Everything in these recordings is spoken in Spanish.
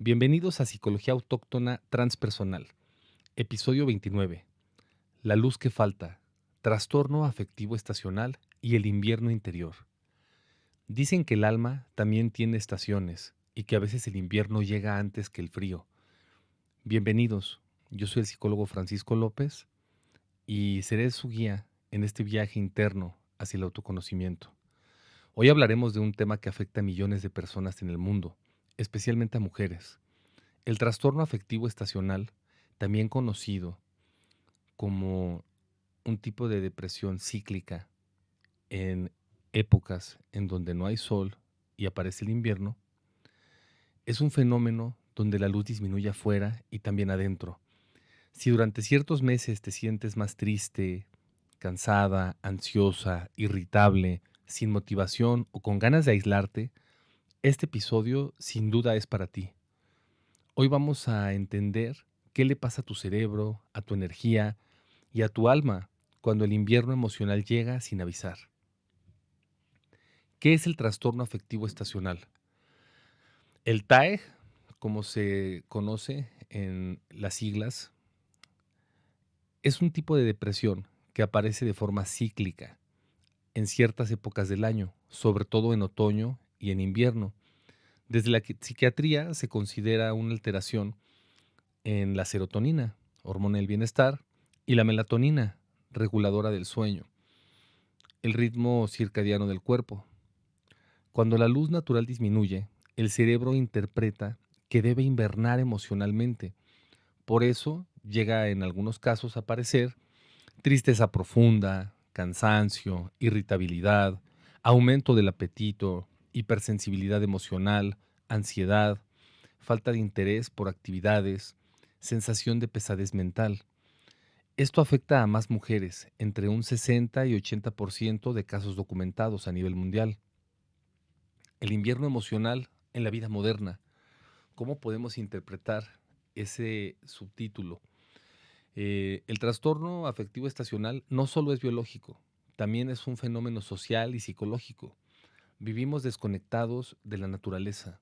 Bienvenidos a Psicología Autóctona Transpersonal, episodio 29. La luz que falta, trastorno afectivo estacional y el invierno interior. Dicen que el alma también tiene estaciones y que a veces el invierno llega antes que el frío. Bienvenidos, yo soy el psicólogo Francisco López y seré su guía en este viaje interno hacia el autoconocimiento. Hoy hablaremos de un tema que afecta a millones de personas en el mundo, especialmente a mujeres. El trastorno afectivo estacional, también conocido como un tipo de depresión cíclica en épocas en donde no hay sol y aparece el invierno, es un fenómeno donde la luz disminuye afuera y también adentro. Si durante ciertos meses te sientes más triste, cansada, ansiosa, irritable, sin motivación o con ganas de aislarte, este episodio sin duda es para ti. Hoy vamos a entender qué le pasa a tu cerebro, a tu energía y a tu alma cuando el invierno emocional llega sin avisar. ¿Qué es el trastorno afectivo estacional? El TAE, como se conoce en las siglas, es un tipo de depresión que aparece de forma cíclica en ciertas épocas del año, sobre todo en otoño y en invierno. Desde la psiquiatría se considera una alteración en la serotonina, hormona del bienestar, y la melatonina, reguladora del sueño, el ritmo circadiano del cuerpo. Cuando la luz natural disminuye, el cerebro interpreta que debe invernar emocionalmente. Por eso llega en algunos casos a aparecer tristeza profunda, cansancio, irritabilidad, aumento del apetito, hipersensibilidad emocional, ansiedad, falta de interés por actividades, sensación de pesadez mental. Esto afecta a más mujeres, entre un 60 y 80% de casos documentados a nivel mundial. El invierno emocional en la vida moderna. ¿Cómo podemos interpretar ese subtítulo? El trastorno afectivo estacional no solo es biológico, también es un fenómeno social y psicológico. Vivimos desconectados de la naturaleza.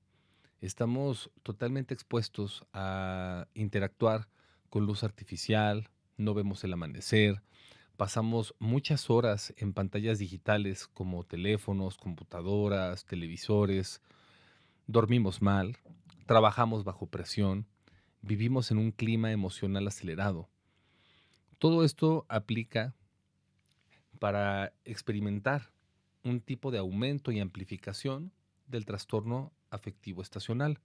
Estamos totalmente expuestos a interactuar con luz artificial, no vemos el amanecer, pasamos muchas horas en pantallas digitales como teléfonos, computadoras, televisores, dormimos mal, trabajamos bajo presión, vivimos en un clima emocional acelerado. Todo esto aplica para experimentar un tipo de aumento y amplificación del trastorno afectivo estacional.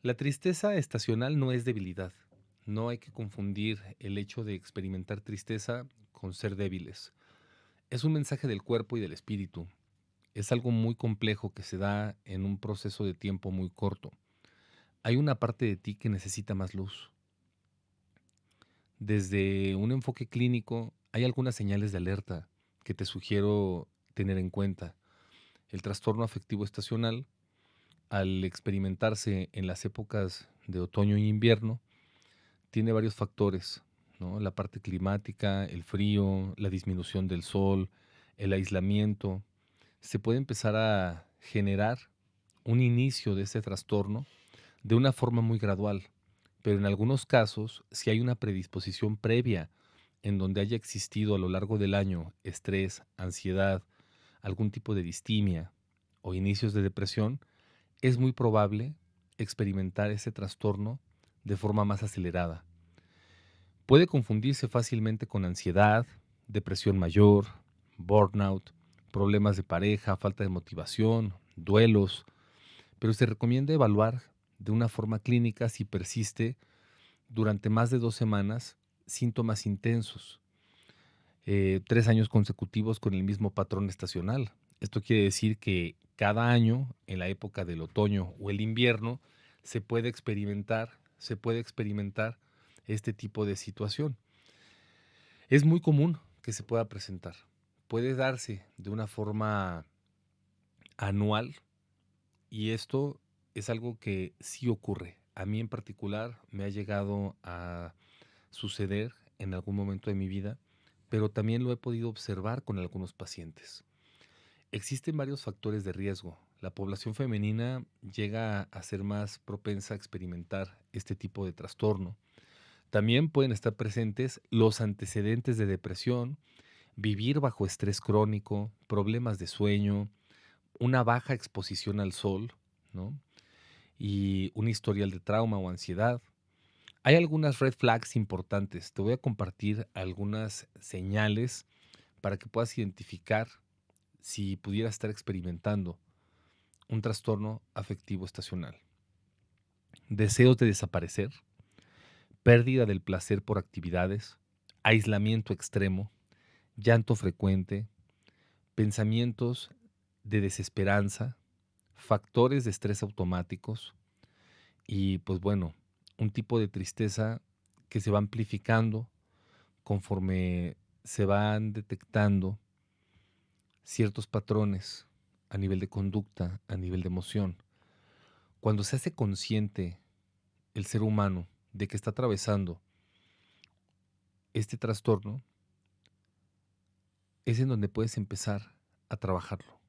La tristeza estacional no es debilidad. No hay que confundir el hecho de experimentar tristeza con ser débiles. Es un mensaje del cuerpo y del espíritu. Es algo muy complejo que se da en un proceso de tiempo muy corto. Hay una parte de ti que necesita más luz. Desde un enfoque clínico, hay algunas señales de alerta que te sugiero tener en cuenta. El trastorno afectivo estacional, al experimentarse en las épocas de otoño y invierno, tiene varios factores, ¿no? La parte climática, el frío, la disminución del sol, el aislamiento. Se puede empezar a generar un inicio de este trastorno de una forma muy gradual, pero en algunos casos, si hay una predisposición previa en donde haya existido a lo largo del año estrés, ansiedad, algún tipo de distimia o inicios de depresión, es muy probable experimentar ese trastorno de forma más acelerada. Puede confundirse fácilmente con ansiedad, depresión mayor, burnout, problemas de pareja, falta de motivación, duelos, pero se recomienda evaluar de una forma clínica si persiste durante más de 2 semanas síntomas intensos, 3 años consecutivos con el mismo patrón estacional. Esto quiere decir que cada año, en la época del otoño o el invierno, se puede experimentar este tipo de situación. Es muy común que se pueda presentar. Puede darse de una forma anual y esto es algo que sí ocurre. A mí en particular me ha llegado a suceder en algún momento de mi vida, pero también lo he podido observar con algunos pacientes. Existen varios factores de riesgo. la población femenina llega a ser más propensa a experimentar este tipo de trastorno. También pueden estar presentes los antecedentes de depresión, vivir bajo estrés crónico, problemas de sueño, una baja exposición al sol, ¿no? Y un historial de trauma o ansiedad. Hay algunas red flags importantes. Te voy a compartir algunas señales para que puedas identificar si pudiera estar experimentando un trastorno afectivo estacional. Deseos de desaparecer, pérdida del placer por actividades, aislamiento extremo, llanto frecuente, pensamientos de desesperanza, factores de estrés automáticos y pues bueno, un tipo de tristeza que se va amplificando conforme se van detectando ciertos patrones a nivel de conducta, a nivel de emoción. Cuando se hace consciente el ser humano de que está atravesando este trastorno, es en donde puedes empezar a trabajarlo.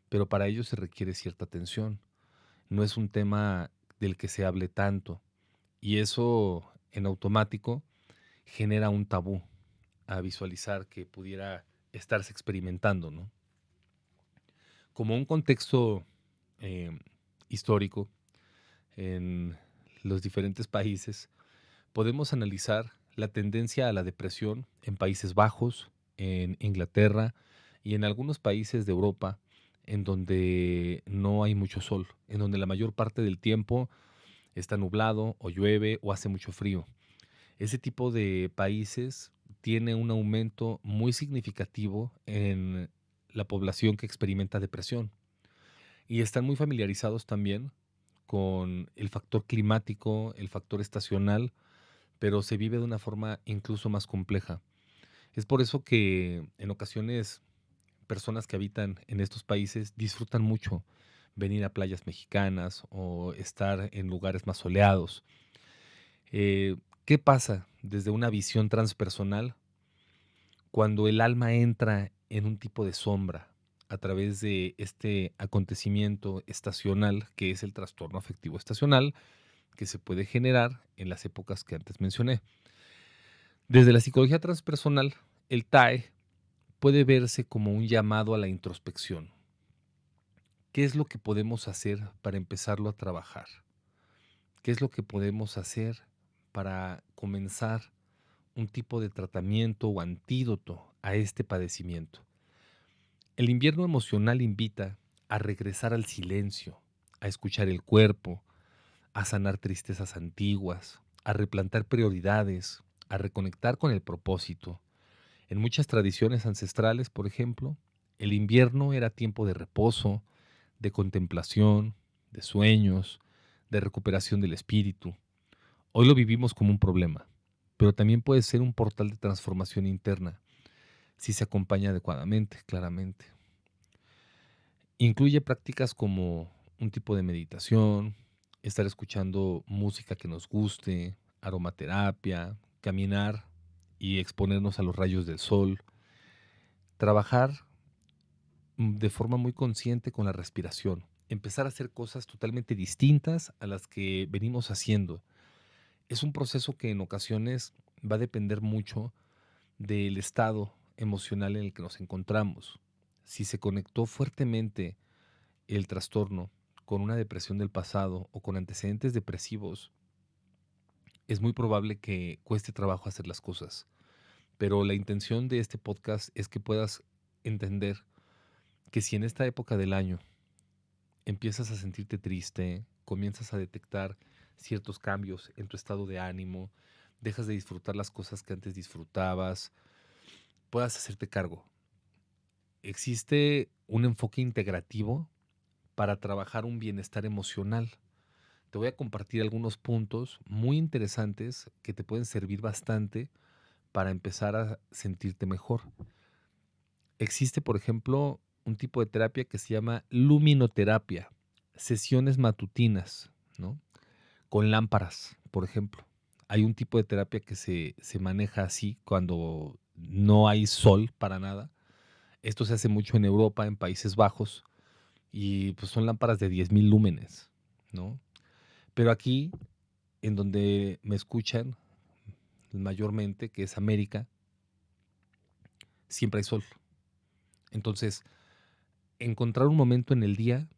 Pero para ello se requiere cierta atención. No es un tema del que se hable tanto. Y eso en automático genera un tabú a visualizar que pudiera estarse experimentando, ¿no? Como un contexto eh, histórico en los diferentes países, podemos analizar la tendencia a la depresión en Países Bajos, en Inglaterra y en algunos países de Europa en donde no hay mucho sol, en donde la mayor parte del tiempo está nublado o llueve o hace mucho frío. Ese tipo de países tiene un aumento muy significativo en la población que experimenta depresión y están muy familiarizados también con el factor climático, el factor estacional, pero se vive de una forma incluso más compleja. Es por eso que en ocasiones personas que habitan en estos países disfrutan mucho venir a playas mexicanas o estar en lugares más soleados. Eh, ¿Qué pasa desde una visión transpersonal cuando el alma entra en un tipo de sombra a través de este acontecimiento estacional que es el trastorno afectivo estacional que se puede generar en las épocas que antes mencioné? Desde la psicología transpersonal, el TAE puede verse como un llamado a la introspección. ¿Qué es lo que podemos hacer para empezarlo a trabajar? ¿Qué es lo que podemos hacer para comenzar un tipo de tratamiento o antídoto a este padecimiento? El invierno emocional invita a regresar al silencio, a escuchar el cuerpo, a sanar tristezas antiguas, a replantar prioridades, a reconectar con el propósito. En muchas tradiciones ancestrales, por ejemplo, el invierno era tiempo de reposo, de contemplación, de sueños, de recuperación del espíritu. Hoy lo vivimos como un problema, pero también puede ser un portal de transformación interna, si se acompaña adecuadamente, claramente. Incluye prácticas como un tipo de meditación, estar escuchando música que nos guste, aromaterapia, caminar y exponernos a los rayos del sol, trabajar de forma muy consciente con la respiración, empezar a hacer cosas totalmente distintas a las que venimos haciendo. Es un proceso que en ocasiones va a depender mucho del estado emocional en el que nos encontramos. Si se conectó fuertemente el trastorno con una depresión del pasado o con antecedentes depresivos, es muy probable que cueste trabajo hacer las cosas. Pero la intención de este podcast es que puedas entender que si en esta época del año empiezas a sentirte triste, comienzas a detectar ciertos cambios en tu estado de ánimo, dejas de disfrutar las cosas que antes disfrutabas, puedas hacerte cargo. Existe un enfoque integrativo para trabajar un bienestar emocional. Te voy a compartir algunos puntos muy interesantes que te pueden servir bastante para empezar a sentirte mejor. Existe, por ejemplo, un tipo de terapia que se llama luminoterapia, sesiones matutinas, ¿no? Con lámparas, por ejemplo. Hay un tipo de terapia que se maneja así cuando no hay sol para nada. Esto se hace mucho en Europa, en Países Bajos, y pues son lámparas de 10,000 lúmenes, ¿no? Pero aquí, en donde me escuchan mayormente, que es América, siempre hay sol. Entonces, encontrar un momento en el día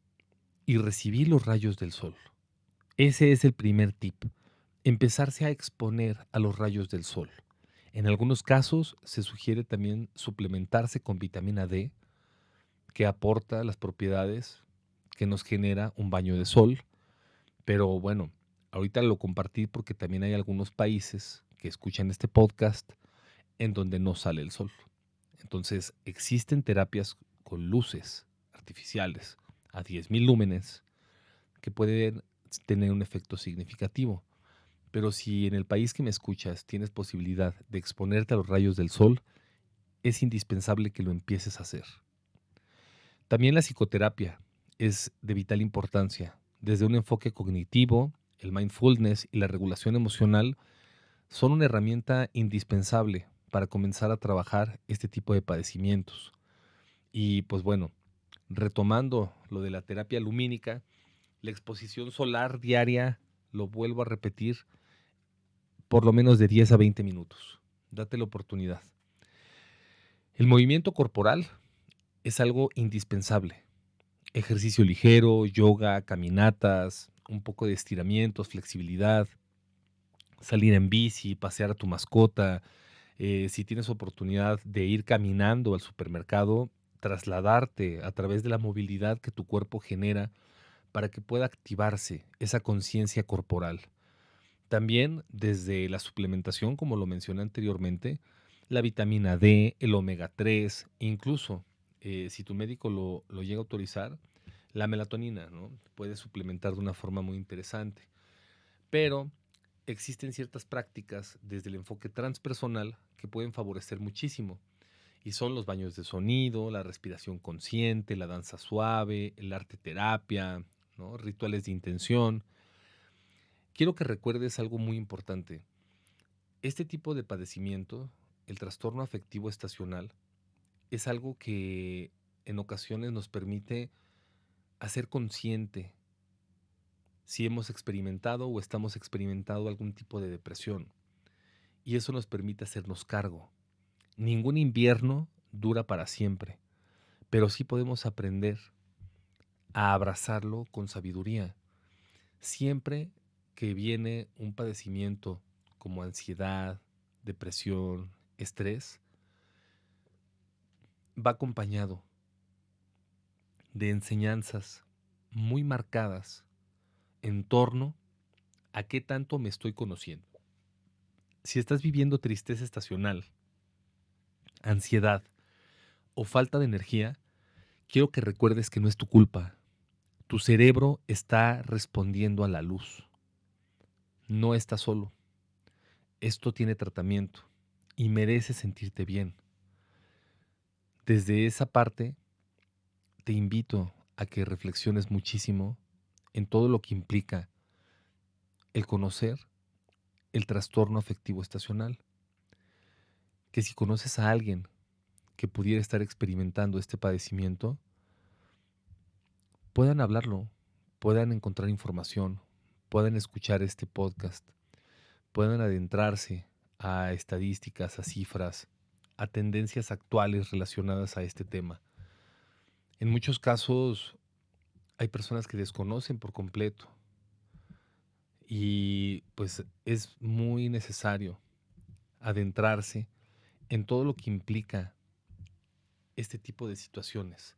y recibir los rayos del sol. Ese es el primer tip. Empezarse a exponer a los rayos del sol. En algunos casos se sugiere también suplementarse con vitamina D, que aporta las propiedades que nos genera un baño de sol. Pero bueno, ahorita lo compartí porque también hay algunos países que escuchan este podcast en donde no sale el sol. Entonces existen terapias con luces artificiales a 10,000 lúmenes que pueden tener un efecto significativo. Pero si en el país que me escuchas tienes posibilidad de exponerte a los rayos del sol, es indispensable que lo empieces a hacer. También la psicoterapia es de vital importancia. Desde un enfoque cognitivo, el mindfulness y la regulación emocional son una herramienta indispensable para comenzar a trabajar este tipo de padecimientos. Y pues bueno, retomando lo de la terapia lumínica, la exposición solar diaria, lo vuelvo a repetir, por lo menos de 10 a 20 minutos. Date la oportunidad. El movimiento corporal es algo indispensable. Ejercicio ligero, yoga, caminatas, un poco de estiramientos, flexibilidad, salir en bici, pasear a tu mascota. Si tienes oportunidad de ir caminando al supermercado, trasladarte a través de la movilidad que tu cuerpo genera para que pueda activarse esa conciencia corporal. También desde la suplementación, como lo mencioné anteriormente, la vitamina D, el omega 3, incluso si tu médico lo llega a autorizar, la melatonina, ¿no? Puedes suplementar de una forma muy interesante. Pero existen ciertas prácticas desde el enfoque transpersonal que pueden favorecer muchísimo. Y son los baños de sonido, la respiración consciente, la danza suave, el arte terapia, ¿no? Rituales de intención. Quiero que recuerdes algo muy importante. Este tipo de padecimiento, el trastorno afectivo estacional, es algo que en ocasiones nos permite hacer consciente si hemos experimentado o estamos experimentando algún tipo de depresión. Y eso nos permite hacernos cargo. Ningún invierno dura para siempre, pero sí podemos aprender a abrazarlo con sabiduría. Siempre que viene un padecimiento como ansiedad, depresión, estrés, va acompañado de enseñanzas muy marcadas en torno a qué tanto me estoy conociendo. Si estás viviendo tristeza estacional, ansiedad o falta de energía, quiero que recuerdes que no es tu culpa. Tu cerebro está respondiendo a la luz. No estás solo. Esto tiene tratamiento y mereces sentirte bien. Desde esa parte, te invito a que reflexiones muchísimo en todo lo que implica el conocer el trastorno afectivo estacional. Que si conoces a alguien que pudiera estar experimentando este padecimiento, puedan hablarlo, puedan encontrar información, puedan escuchar este podcast, puedan adentrarse a estadísticas, a cifras, a tendencias actuales relacionadas a este tema. En muchos casos hay personas que desconocen por completo y pues es muy necesario adentrarse en todo lo que implica este tipo de situaciones,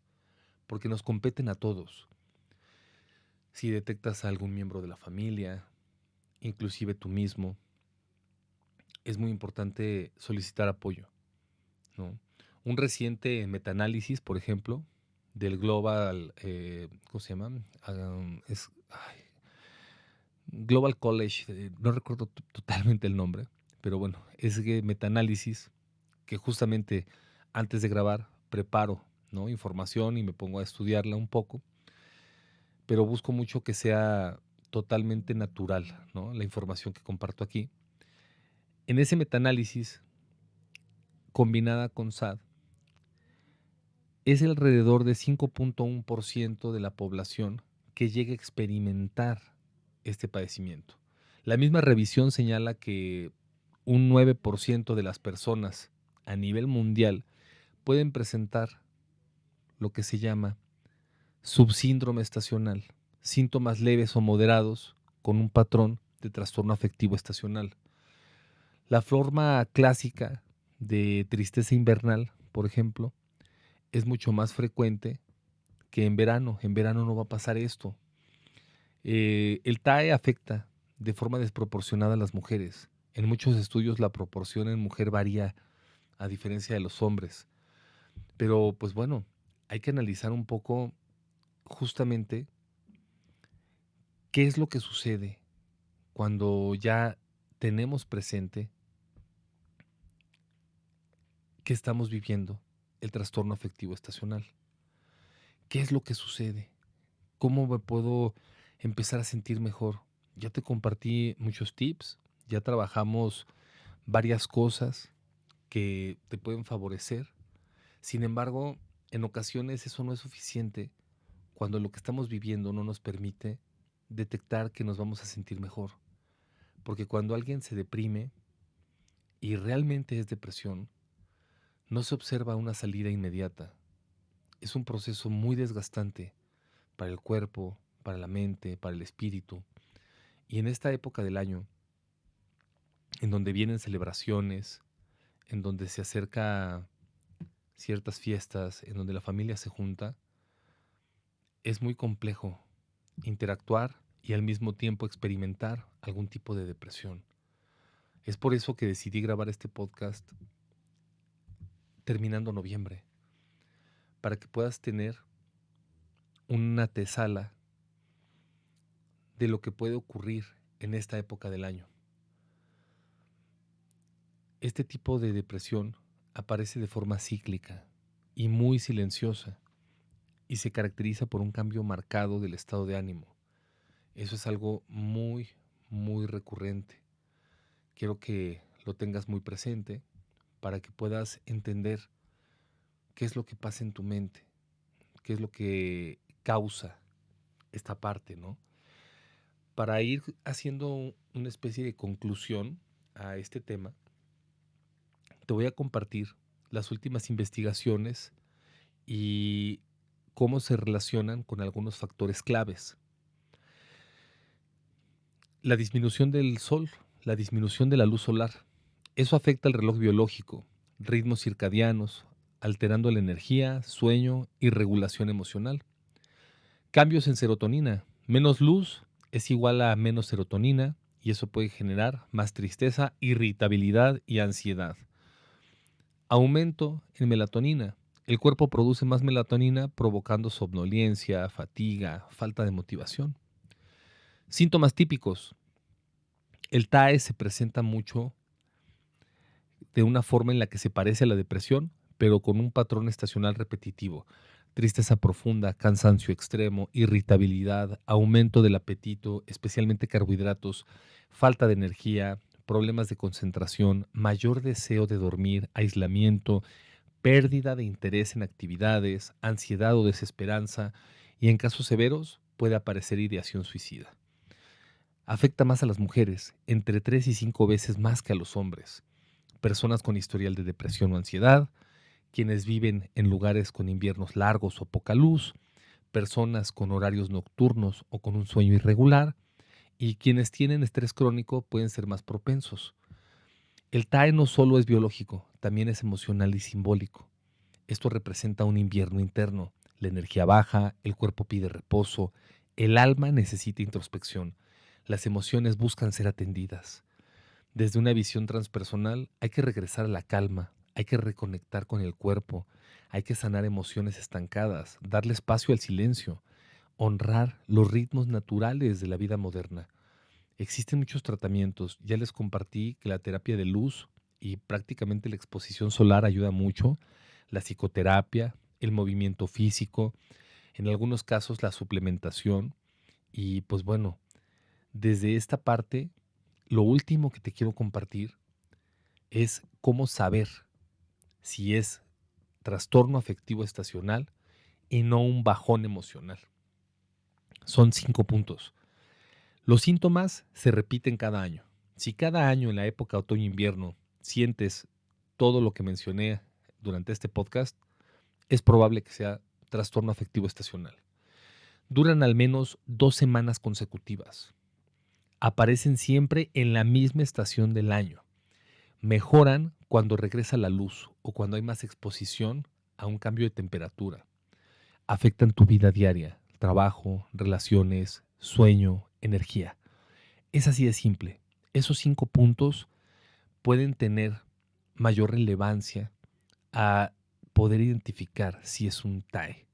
porque nos competen a todos. Si detectas a algún miembro de la familia, inclusive tú mismo, es muy importante solicitar apoyo, ¿no? Un reciente metaanálisis, por ejemplo, del Global, ¿cómo se llama? Global College, no recuerdo totalmente el nombre, pero bueno, es que metaanálisis que justamente antes de grabar preparo, ¿no? Información y me pongo a estudiarla un poco, pero busco mucho que sea totalmente natural, ¿no? La información que comparto aquí. En ese metaanálisis, combinada con SAD, es alrededor de 5.1% de la población que llega a experimentar este padecimiento. La misma revisión señala que un 9% de las personas a nivel mundial pueden presentar lo que se llama subsíndrome estacional, síntomas leves o moderados con un patrón de trastorno afectivo estacional. La forma clásica de tristeza invernal, por ejemplo, es mucho más frecuente que en verano. En verano no va a pasar esto. El TAE afecta de forma desproporcionada a las mujeres. En muchos estudios la proporción en mujer varía a diferencia de los hombres. Pero pues bueno, hay que analizar un poco justamente qué es lo que sucede cuando ya tenemos presente que estamos viviendo el trastorno afectivo estacional. ¿Qué es lo que sucede? ¿Cómo me puedo empezar a sentir mejor? Ya te compartí muchos tips, ya trabajamos varias cosas que te pueden favorecer. Sin embargo, en ocasiones eso no es suficiente cuando lo que estamos viviendo no nos permite detectar que nos vamos a sentir mejor. Porque cuando alguien se deprime y realmente es depresión, no se observa una salida inmediata. Es un proceso muy desgastante para el cuerpo, para la mente, para el espíritu. Y en esta época del año, en donde vienen celebraciones, en donde se acerca ciertas fiestas, en donde la familia se junta, es muy complejo interactuar y al mismo tiempo experimentar algún tipo de depresión. Es por eso que decidí grabar este podcast terminando noviembre, para que puedas tener una antesala de lo que puede ocurrir en esta época del año. Este tipo de depresión aparece de forma cíclica y muy silenciosa y se caracteriza por un cambio marcado del estado de ánimo. Eso es algo muy, muy recurrente. Quiero que lo tengas muy presente para que puedas entender qué es lo que pasa en tu mente, qué es lo que causa esta parte, ¿no? Para ir haciendo una especie de conclusión a este tema, te voy a compartir las últimas investigaciones y cómo se relacionan con algunos factores claves. La disminución del sol, la disminución de la luz solar. Eso afecta el reloj biológico, ritmos circadianos, alterando la energía, sueño y regulación emocional. Cambios en serotonina. Menos luz es igual a menos serotonina y eso puede generar más tristeza, irritabilidad y ansiedad. Aumento en melatonina. El cuerpo produce más melatonina provocando somnolencia, fatiga, falta de motivación. Síntomas típicos. El TAE se presenta mucho de una forma en la que se parece a la depresión, pero con un patrón estacional repetitivo. Tristeza profunda, cansancio extremo, irritabilidad, aumento del apetito, especialmente carbohidratos, falta de energía, problemas de concentración, mayor deseo de dormir, aislamiento, pérdida de interés en actividades, ansiedad o desesperanza y en casos severos puede aparecer ideación suicida. Afecta más a las mujeres, entre 3 y 5 veces más que a los hombres. Personas con historial de depresión o ansiedad, quienes viven en lugares con inviernos largos o poca luz, personas con horarios nocturnos o con un sueño irregular, y quienes tienen estrés crónico pueden ser más propensos. El TAE no solo es biológico, también es emocional y simbólico. Esto representa un invierno interno. La energía baja, el cuerpo pide reposo, el alma necesita introspección, las emociones buscan ser atendidas. Desde una visión transpersonal hay que regresar a la calma, hay que reconectar con el cuerpo, hay que sanar emociones estancadas, darle espacio al silencio, honrar los ritmos naturales de la vida moderna. Existen muchos tratamientos, ya les compartí que la terapia de luz y prácticamente la exposición solar ayuda mucho, la psicoterapia, el movimiento físico, en algunos casos la suplementación y pues bueno, desde esta parte, lo último que te quiero compartir es cómo saber si es trastorno afectivo estacional y no un bajón emocional. Son 5 puntos. Los síntomas se repiten cada año. Si cada año en la época otoño-invierno sientes todo lo que mencioné durante este podcast, es probable que sea trastorno afectivo estacional. Duran al menos 2 semanas consecutivas. Aparecen siempre en la misma estación del año. Mejoran cuando regresa la luz o cuando hay más exposición a un cambio de temperatura. Afectan tu vida diaria, trabajo, relaciones, sueño, energía. Es así de simple. Esos 5 puntos pueden tener mayor relevancia a poder identificar si es un TAE.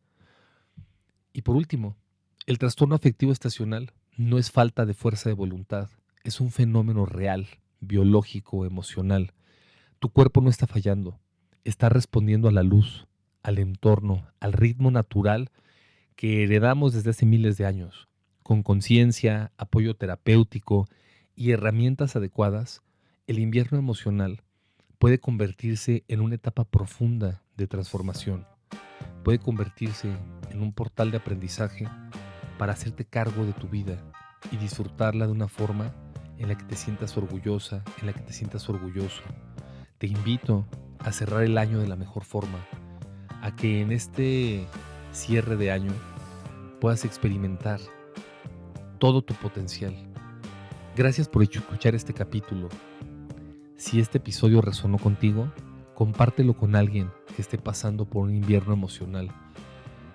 Y por último, el trastorno afectivo estacional no es falta de fuerza de voluntad, es un fenómeno real, biológico, emocional. Tu cuerpo no está fallando, está respondiendo a la luz, al entorno, al ritmo natural que heredamos desde hace miles de años. Con conciencia, apoyo terapéutico y herramientas adecuadas, el invierno emocional puede convertirse en una etapa profunda de transformación. Puede convertirse en un portal de aprendizaje para hacerte cargo de tu vida y disfrutarla de una forma en la que te sientas orgullosa, en la que te sientas orgulloso. Te invito a cerrar el año de la mejor forma, a que en este cierre de año puedas experimentar todo tu potencial. Gracias por escuchar este capítulo. Si este episodio resonó contigo, compártelo con alguien que esté pasando por un invierno emocional.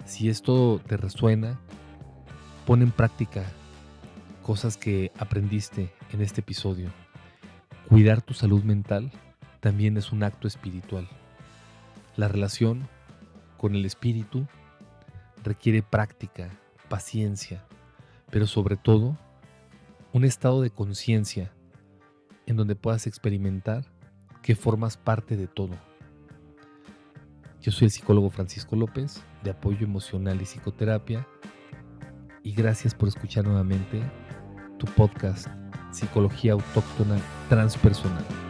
Si esto te resuena, pon en práctica cosas que aprendiste en este episodio. Cuidar tu salud mental también es un acto espiritual. La relación con el espíritu requiere práctica, paciencia, pero sobre todo un estado de conciencia en donde puedas experimentar que formas parte de todo. Yo soy el psicólogo Francisco López, de Apoyo Emocional y Psicoterapia, y gracias por escuchar nuevamente tu podcast Psicología Autóctona Transpersonal.